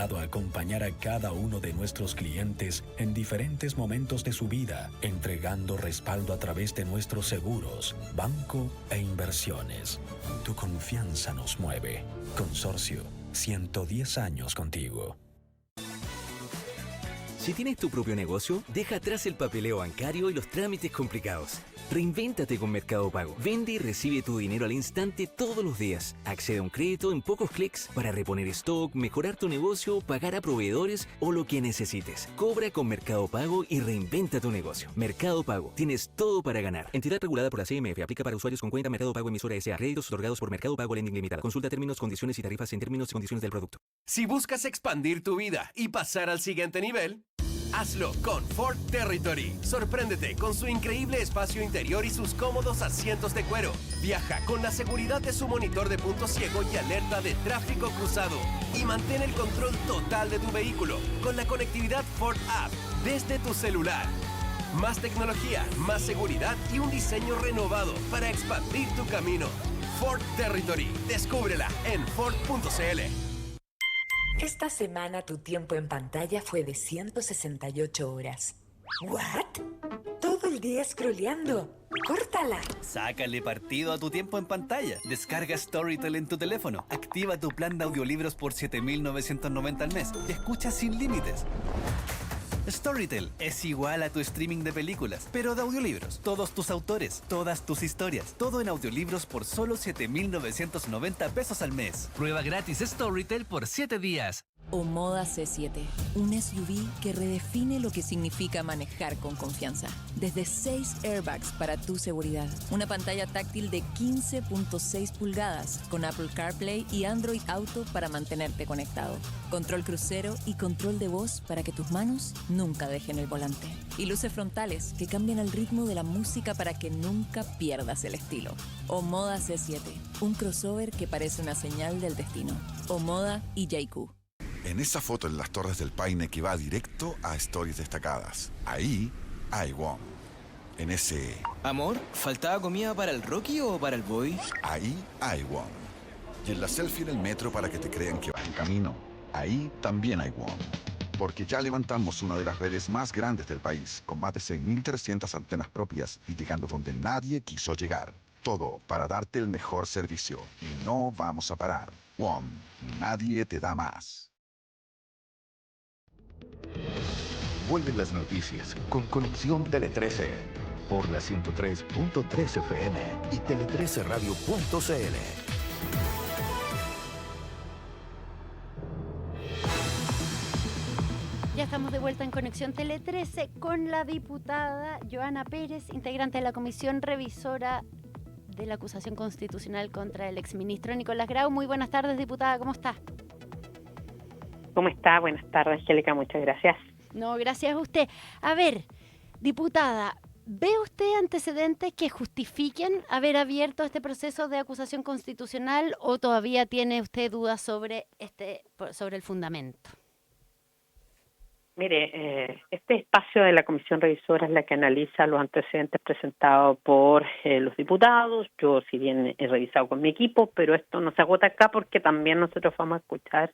A acompañar a cada uno de nuestros clientes en diferentes momentos de su vida, entregando respaldo a través de nuestros seguros, banco e inversiones. Tu confianza nos mueve. Consorcio, 110 años contigo. Si tienes tu propio negocio, deja atrás el papeleo bancario y los trámites complicados. Reinvéntate con Mercado Pago. Vende y recibe tu dinero al instante todos los días. Accede a un crédito en pocos clics para reponer stock, mejorar tu negocio, pagar a proveedores o lo que necesites. Cobra con Mercado Pago y reinventa tu negocio. Mercado Pago. Tienes todo para ganar. Entidad regulada por la CMF. Aplica para usuarios con cuenta Mercado Pago emisora S.A. Créditos otorgados por Mercado Pago Lending Limitada. Consulta términos, condiciones y tarifas en términos y condiciones del producto. Si buscas expandir tu vida y pasar al siguiente nivel, Hazlo con Ford Territory. Sorpréndete con su increíble espacio interior y sus cómodos asientos de cuero. Viaja con la seguridad de su monitor de punto ciego y alerta de tráfico cruzado. Y mantén el control total de tu vehículo con la conectividad Ford App desde tu celular. Más tecnología, más seguridad y un diseño renovado para expandir tu camino. Ford Territory. Descúbrela en Ford.cl. Esta semana tu tiempo en pantalla fue de 168 horas. ¿What? Todo el día scrolleando. ¡Córtala! Sácale partido a tu tiempo en pantalla. Descarga Storytel en tu teléfono. Activa tu plan de audiolibros por 7.990 al mes y escucha sin límites. Storytel es igual a tu streaming de películas, pero de audiolibros. Todos tus autores, todas tus historias, todo en audiolibros por solo 7.990 pesos al mes. Prueba gratis Storytel por 7 días. Omoda C7, un SUV que redefine lo que significa manejar con confianza. Desde 6 airbags para tu seguridad, una pantalla táctil de 15.6 pulgadas con Apple CarPlay y Android Auto para mantenerte conectado. Control crucero y control de voz para que tus manos nunca dejen el volante. Y luces frontales que cambian el ritmo de la música para que nunca pierdas el estilo. Omoda C7, un crossover que parece una señal del destino. Omoda y JQ. En esa foto en las Torres del Paine que va directo a Stories Destacadas. Ahí hay WOM. En ese... Amor, ¿faltaba comida para el Rocky o para el Boy? Ahí hay WOM. Y en la selfie en el metro para que te crean que va en camino. Ahí también hay WOM. Porque ya levantamos una de las redes más grandes del país, con más de 6.300 antenas propias y llegando donde nadie quiso llegar. Todo para darte el mejor servicio. Y no vamos a parar. WOM. Nadie te da más. Vuelven las noticias con Conexión Tele 13 por la 103.3 FM y tele13radio.cl. Ya estamos de vuelta en Conexión Tele 13 con la diputada Joana Pérez, integrante de la Comisión Revisora de la Acusación Constitucional contra el exministro Nicolás Grau. Muy buenas tardes, diputada, ¿cómo está? ¿Cómo está? Buenas tardes, Angélica, muchas gracias. No, gracias a usted. A ver, diputada, ¿ve usted antecedentes que justifiquen haber abierto este proceso de acusación constitucional o todavía tiene usted dudas sobre el fundamento? Mire, este espacio de la Comisión Revisora es la que analiza los antecedentes presentados por los diputados. Yo, si bien he revisado con mi equipo, pero esto no se agota acá porque también nosotros vamos a escuchar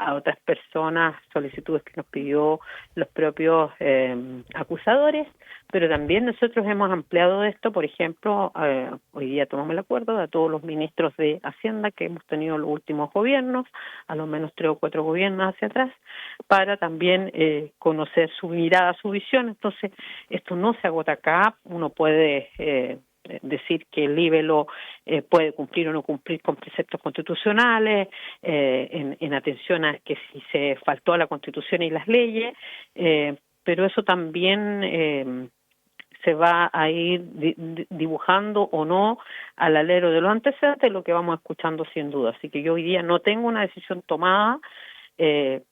a otras personas, solicitudes que nos pidió los propios acusadores, pero también nosotros hemos ampliado esto, por ejemplo, hoy día tomamos el acuerdo de a todos los ministros de Hacienda que hemos tenido en los últimos gobiernos, a lo menos 3 o 4 gobiernos hacia atrás, para también conocer su mirada, su visión. Entonces, esto no se agota acá, uno puede decir que el libelo puede cumplir o no cumplir con preceptos constitucionales, en atención a que si se faltó a la Constitución y las leyes, pero eso también se va a ir dibujando o no al alero de los antecedentes, lo que vamos escuchando sin duda. Así que yo hoy día no tengo una decisión tomada.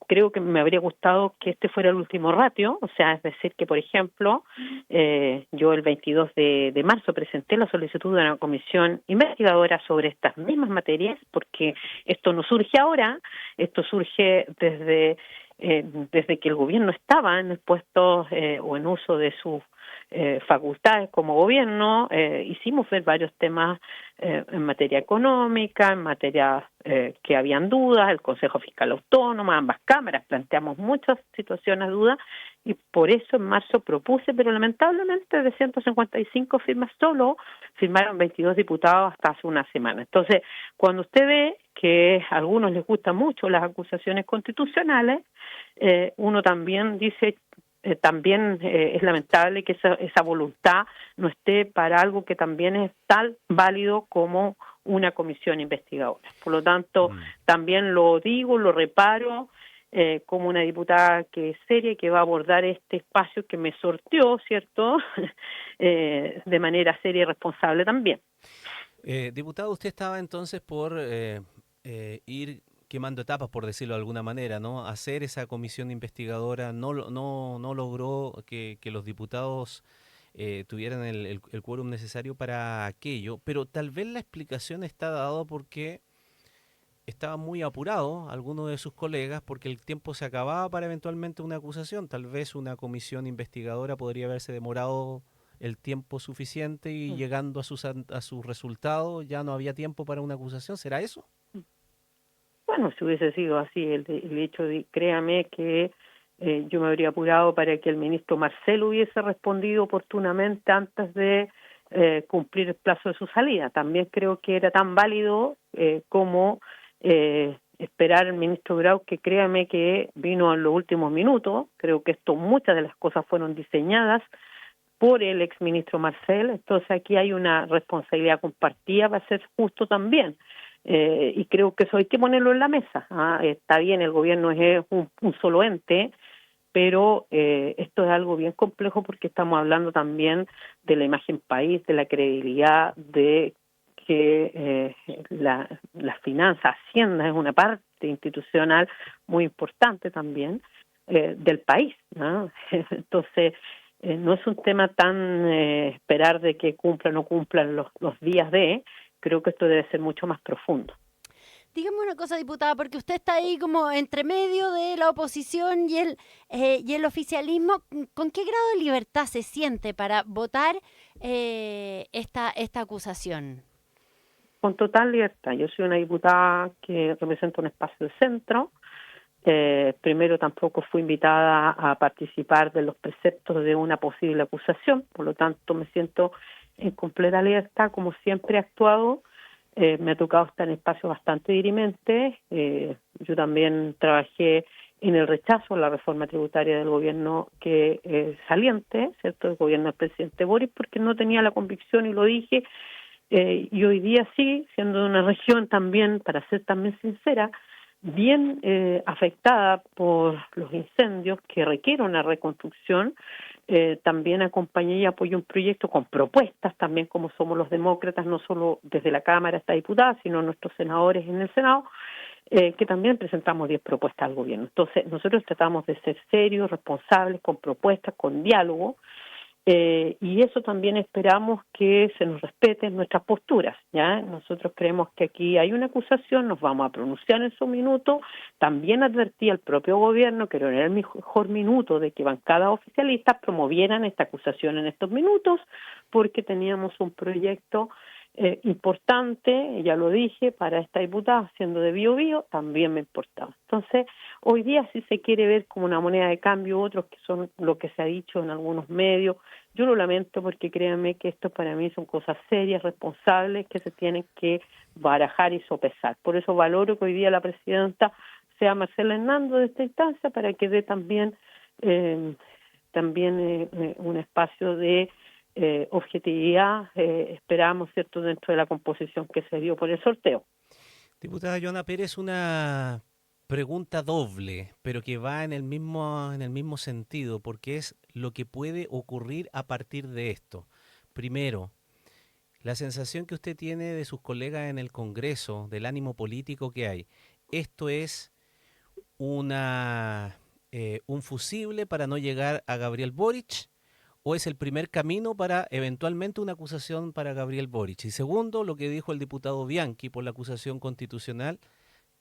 Creo que me habría gustado que este fuera el último ratio, o sea, es decir, que por ejemplo, yo el 22 de marzo presenté la solicitud de una comisión investigadora sobre estas mismas materias, porque esto no surge ahora, esto surge desde que el gobierno estaba en el puesto o en uso de sus facultades como gobierno. Hicimos ver varios temas en materia económica, en materia que habían dudas, el Consejo Fiscal Autónomo, ambas cámaras planteamos muchas situaciones de duda y por eso en marzo propuse, pero lamentablemente de 155 firmas solo firmaron 22 diputados hasta hace una semana. Entonces, cuando usted ve que a algunos les gustan mucho las acusaciones constitucionales, uno también dice, también es lamentable que esa voluntad no esté para algo que también es tan válido como una comisión investigadora. Por lo tanto, también lo digo, lo reparo como una diputada que es seria y que va a abordar este espacio que me sorteó, ¿cierto?, de manera seria y responsable también. Diputado, usted estaba entonces por ir quemando etapas, por decirlo de alguna manera, ¿no? Hacer esa comisión investigadora no logró que los diputados tuvieran el quórum necesario para aquello, pero tal vez la explicación está dada porque estaba muy apurado alguno de sus colegas porque el tiempo se acababa para eventualmente una acusación. Tal vez una comisión investigadora podría haberse demorado el tiempo suficiente y llegando a sus resultados ya no había tiempo para una acusación. ¿Será eso? Bueno, si hubiese sido así, el hecho de, créame que yo me habría apurado para que el ministro Marcel hubiese respondido oportunamente antes de cumplir el plazo de su salida. También creo que era tan válido como esperar al ministro Grau, que créame que vino en los últimos minutos. Creo que muchas de las cosas fueron diseñadas por el exministro Marcel, entonces aquí hay una responsabilidad compartida para ser justo también. Y creo que eso hay que ponerlo en la mesa. Está bien, el gobierno es un solo ente, pero esto es algo bien complejo porque estamos hablando también de la imagen país, de la credibilidad, de que las finanzas, Hacienda es una parte institucional muy importante también del país, ¿no? Entonces, no es un tema tan esperar de que cumplan o no cumplan los días creo que esto debe ser mucho más profundo. Dígame una cosa, diputada, porque usted está ahí como entre medio de la oposición y el oficialismo. ¿Con qué grado de libertad se siente para votar esta acusación? Con total libertad. Yo soy una diputada que representa un espacio de centro. Primero, tampoco fui invitada a participar de los preceptos de una posible acusación, por lo tanto me siento en completa libertad, como siempre he actuado. Me ha tocado estar en espacios bastante dirimentes. Yo también trabajé en el rechazo a la reforma tributaria del gobierno saliente, ¿cierto?, el gobierno del presidente Boric, porque no tenía la convicción, y lo dije, y hoy día sí, siendo de una región también, para ser también sincera, bien afectada por los incendios, que requiere una reconstrucción. También acompañé y apoyé un proyecto con propuestas, también como somos los demócratas, no solo desde la Cámara esta diputada, sino nuestros senadores en el Senado, que también presentamos 10 propuestas al gobierno. Entonces, nosotros tratamos de ser serios, responsables, con propuestas, con diálogo, y eso también esperamos que se nos respeten nuestras posturas, ¿ya? Nosotros creemos que aquí hay una acusación, nos vamos a pronunciar en su minuto. También advertí al propio gobierno que no era el mejor minuto de que bancadas oficialistas promovieran esta acusación en estos minutos, porque teníamos un proyecto importante, ya lo dije, para esta diputada, siendo de Biobío, también me importaba. Entonces, hoy día sí se quiere ver como una moneda de cambio, otros que son lo que se ha dicho en algunos medios. Yo lo lamento porque créanme que esto para mí son cosas serias, responsables, que se tienen que barajar y sopesar. Por eso valoro que hoy día la presidenta sea Marcela Hernando de esta instancia, para que dé también un espacio de objetividad, esperamos, ¿cierto?, dentro de la composición que se dio por el sorteo. Diputada Joana Pérez, una pregunta doble, pero que va en el mismo sentido, porque es lo que puede ocurrir a partir de esto. Primero, la sensación que usted tiene de sus colegas en el Congreso, del ánimo político que hay, ¿esto es un fusible para no llegar a Gabriel Boric, o es el primer camino para eventualmente una acusación para Gabriel Boric? Y segundo, lo que dijo el diputado Bianchi por la acusación constitucional,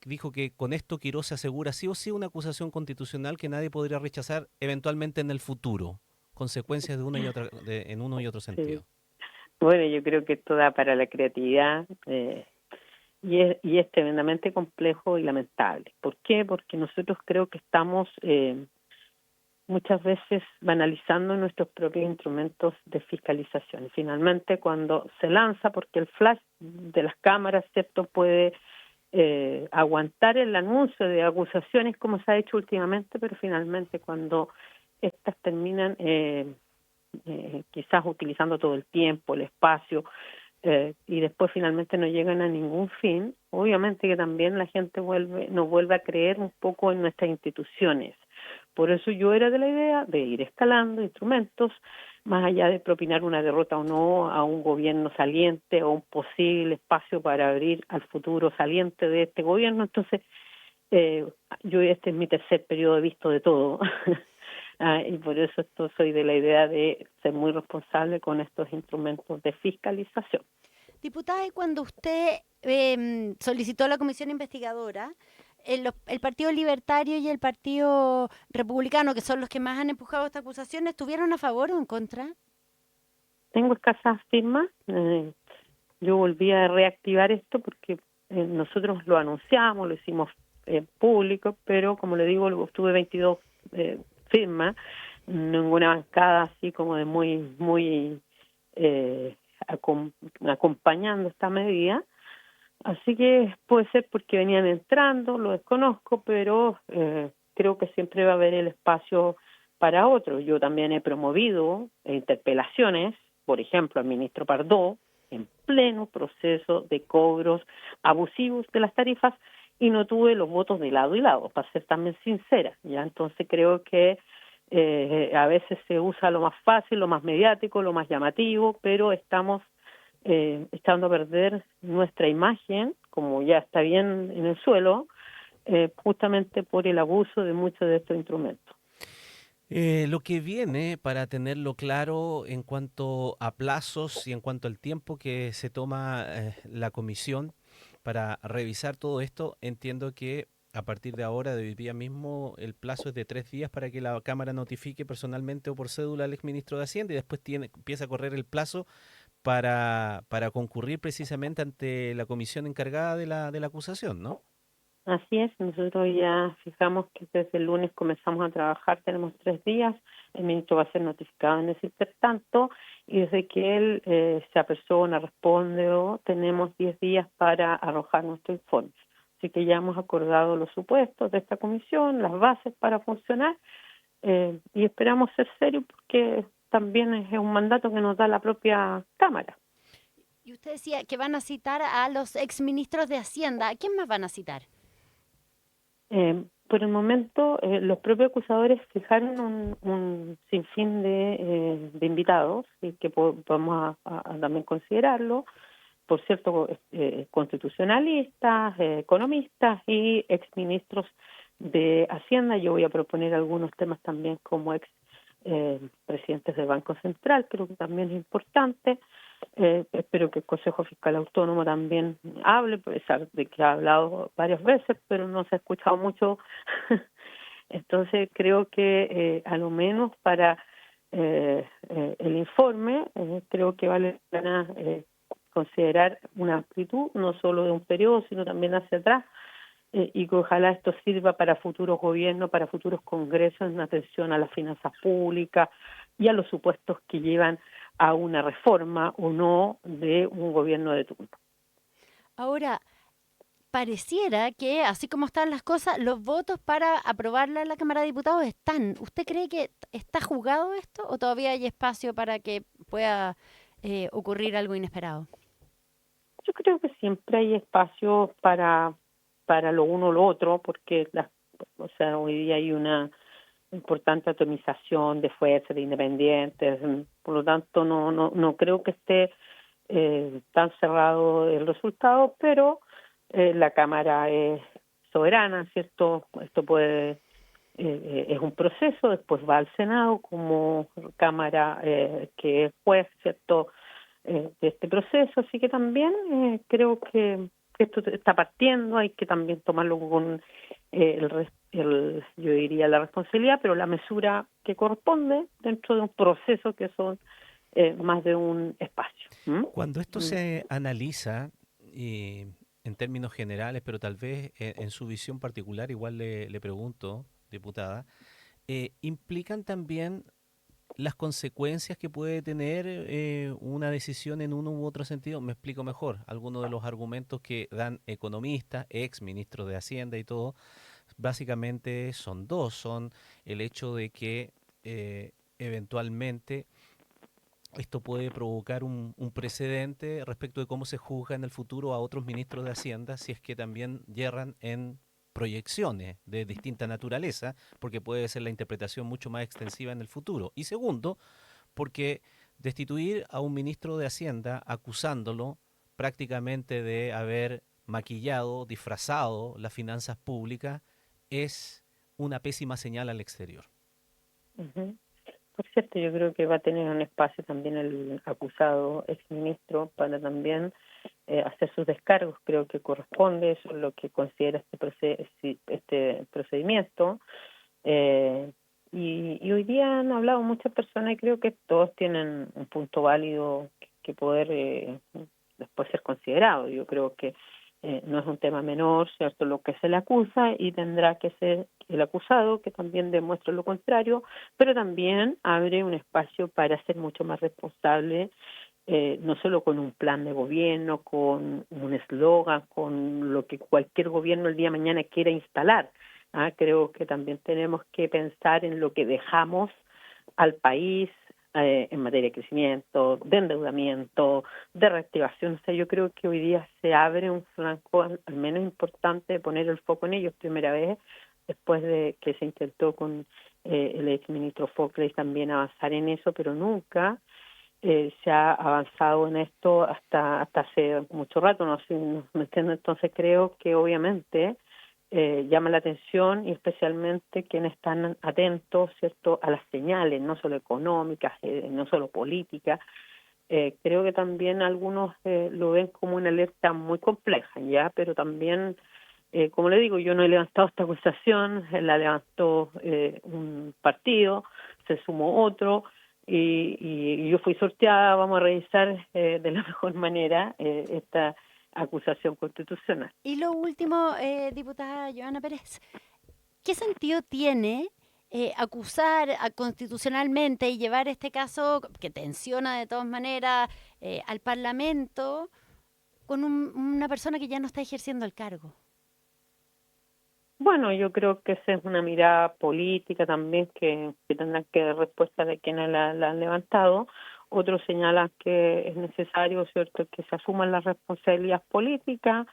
dijo que con esto Quirós se asegura sí o sí una acusación constitucional que nadie podría rechazar eventualmente en el futuro, consecuencias en uno y otro sentido. Sí. Bueno, yo creo que esto da para la creatividad y es tremendamente complejo y lamentable. ¿Por qué? Porque nosotros creo que estamos muchas veces banalizando nuestros propios instrumentos de fiscalización. Finalmente, cuando se lanza, porque el flash de las cámaras, ¿cierto?, puede aguantar el anuncio de acusaciones como se ha hecho últimamente, pero finalmente cuando estas terminan quizás utilizando todo el tiempo, el espacio, y después finalmente no llegan a ningún fin, obviamente que también la gente nos vuelve a creer un poco en nuestras instituciones. Por eso yo era de la idea de ir escalando instrumentos, más allá de propinar una derrota o no a un gobierno saliente o un posible espacio para abrir al futuro saliente de este gobierno. Entonces, Yo este es mi tercer periodo, he visto de todo. Y por eso soy de la idea de ser muy responsable con estos instrumentos de fiscalización. Diputada, y cuando usted solicitó la comisión investigadora, el Partido Libertario y el Partido Republicano, que son los que más han empujado esta acusación, ¿estuvieron a favor o en contra? Tengo escasas firmas. Yo volví a reactivar esto porque nosotros lo anunciamos, lo hicimos público, pero como le digo, obtuve 22 firmas, ninguna bancada así como de muy acompañando esta medida. Así que puede ser porque venían entrando, lo desconozco, pero creo que siempre va a haber el espacio para otros. Yo también he promovido interpelaciones, por ejemplo, al ministro Pardo, en pleno proceso de cobros abusivos de las tarifas, y no tuve los votos de lado y lado, para ser también sincera. Ya entonces creo que a veces se usa lo más fácil, lo más mediático, lo más llamativo, pero estamos echando a perder nuestra imagen, como ya está bien en el suelo, justamente por el abuso de muchos de estos instrumentos. Lo que viene, para tenerlo claro en cuanto a plazos y en cuanto al tiempo que se toma la comisión para revisar todo esto, entiendo que a partir de ahora, de hoy día mismo, el plazo es de 3 días para que la Cámara notifique personalmente o por cédula al exministro de Hacienda, y después empieza a correr el plazo para concurrir precisamente ante la comisión encargada de la acusación, ¿no? Así es, nosotros ya fijamos que desde el lunes comenzamos a trabajar, tenemos 3 días, el ministro va a ser notificado en ese intertanto, y desde que él se apersona, responde, tenemos 10 días para arrojar nuestro informe. Así que ya hemos acordado los supuestos de esta comisión, las bases para funcionar, y esperamos ser serios porque también es un mandato que nos da la propia Cámara. Y usted decía que van a citar a los exministros de Hacienda. ¿A quién más van a citar? Por el momento, los propios acusadores fijaron un sinfín de invitados, y que vamos a también considerarlo, por cierto, constitucionalistas, economistas y exministros de Hacienda. Yo voy a proponer algunos temas también como presidentes del Banco Central, creo que también es importante. Espero que el Consejo Fiscal Autónomo también hable, a pesar de que ha hablado varias veces, pero no se ha escuchado mucho. Entonces creo que a lo menos para el informe, creo que vale la pena considerar una amplitud, no solo de un periodo, sino también hacia atrás, y que ojalá esto sirva para futuros gobiernos, para futuros congresos en atención a las finanzas públicas y a los supuestos que llevan a una reforma o no de un gobierno de turno. Ahora, pareciera que, así como están las cosas, los votos para aprobarla en la Cámara de Diputados están. ¿Usted cree que está jugado esto o todavía hay espacio para que pueda ocurrir algo inesperado? Yo creo que siempre hay espacio para lo uno o lo otro, porque hoy día hay una importante atomización de fuerzas, de independientes, por lo tanto no creo que esté tan cerrado el resultado, pero la Cámara es soberana, ¿cierto? Esto es un proceso, después va al Senado como Cámara que es juez, ¿cierto?, de este proceso, así que también creo que esto está partiendo, hay que también tomarlo con yo diría la responsabilidad, pero la mesura que corresponde dentro de un proceso que son más de un espacio. Cuando esto se analiza en términos generales, pero tal vez en su visión particular, igual le pregunto, diputada, ¿implican también las consecuencias que puede tener una decisión en uno u otro sentido? Me explico mejor. Algunos de los argumentos que dan economistas, ex ministros de Hacienda y todo, básicamente son dos. Son el hecho de que eventualmente esto puede provocar un precedente respecto de cómo se juzga en el futuro a otros ministros de Hacienda si es que también yerran en proyecciones de distinta naturaleza, porque puede ser la interpretación mucho más extensiva en el futuro. Y segundo, porque destituir a un ministro de Hacienda acusándolo prácticamente de haber maquillado, disfrazado las finanzas públicas, es una pésima señal al exterior. Ujú. Por cierto, yo creo que va a tener un espacio también el acusado exministro para también hacer sus descargos. Creo que corresponde, eso es lo que considera este procedimiento. Y hoy día han hablado muchas personas y creo que todos tienen un punto válido que poder después ser considerado. Yo creo que no es un tema menor, ¿cierto?, lo que se le acusa, y tendrá que ser el acusado que también demuestre lo contrario, pero también abre un espacio para ser mucho más responsable, no solo con un plan de gobierno, con un eslogan, con lo que cualquier gobierno el día de mañana quiera instalar. Creo que también tenemos que pensar en lo que dejamos al país en materia de crecimiento, de endeudamiento, de reactivación. O sea, yo creo que hoy día se abre un flanco al menos importante de poner el foco en ellos. Primera vez después de que se intentó con el exministro Fockley también avanzar en eso, pero nunca se ha avanzado en esto hasta hace mucho rato, no sé, ¿me entiendo? Entonces creo que obviamente llama la atención, y especialmente quienes están atentos, ¿cierto?, a las señales, no solo económicas, no solo políticas. Creo que también algunos lo ven como una alerta muy compleja, ya, pero también, como le digo, yo no he levantado esta acusación, la levantó un partido, se sumó otro, y yo fui sorteada. Vamos a revisar de la mejor manera esta acusación constitucional. Y lo último, diputada Joana Pérez, ¿qué sentido tiene acusar constitucionalmente y llevar este caso, que tensiona de todas maneras, al Parlamento con una persona que ya no está ejerciendo el cargo? Bueno, yo creo que esa es una mirada política también que tendrán que dar respuesta de quienes la han levantado. Otros señalan que es necesario, ¿cierto?, que se asuman las responsabilidades políticas.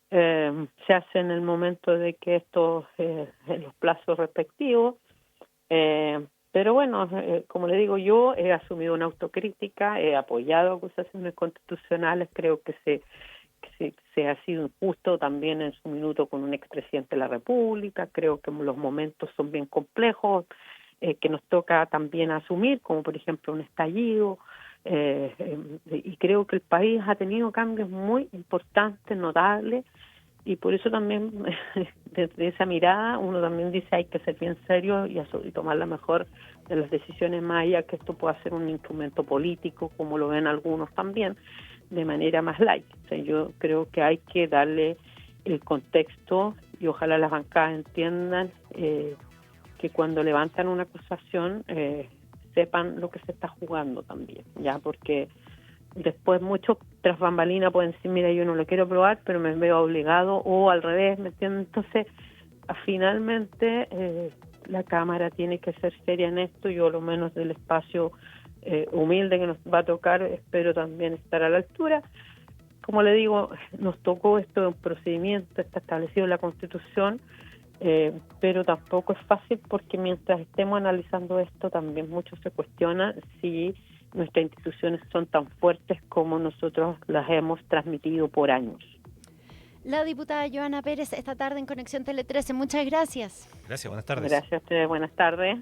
Se hace en el momento de que estos, en los plazos respectivos. Pero bueno, como le digo, yo he asumido una autocrítica, he apoyado acusaciones constitucionales, creo que se ha sido injusto también en su minuto con un expresidente de la República. Creo que los momentos son bien complejos, que nos toca también asumir, como por ejemplo un estallido, y creo que el país ha tenido cambios muy importantes, notables, y por eso también desde esa mirada uno también dice hay que ser bien serio y tomar la mejor de las decisiones, más allá que esto pueda ser un instrumento político, como lo ven algunos también, de manera más light. O sea, yo creo que hay que darle el contexto, y ojalá las bancadas entiendan que cuando levantan una acusación sepan lo que se está jugando también, ya, porque después muchos tras bambalina pueden decir, mira, yo no lo quiero probar, pero me veo obligado, o al revés, ¿me entienden? Entonces, finalmente la Cámara tiene que ser seria en esto. Yo, lo menos del espacio humilde que nos va a tocar, espero también estar a la altura. Como le digo, nos tocó esto de un procedimiento, está establecido en la Constitución, pero tampoco es fácil, porque mientras estemos analizando esto también mucho se cuestiona si nuestras instituciones son tan fuertes como nosotros las hemos transmitido por años. La diputada Joana Pérez esta tarde en Conexión Tele 13. Muchas gracias. Gracias, buenas tardes. Gracias a ustedes, buenas tardes.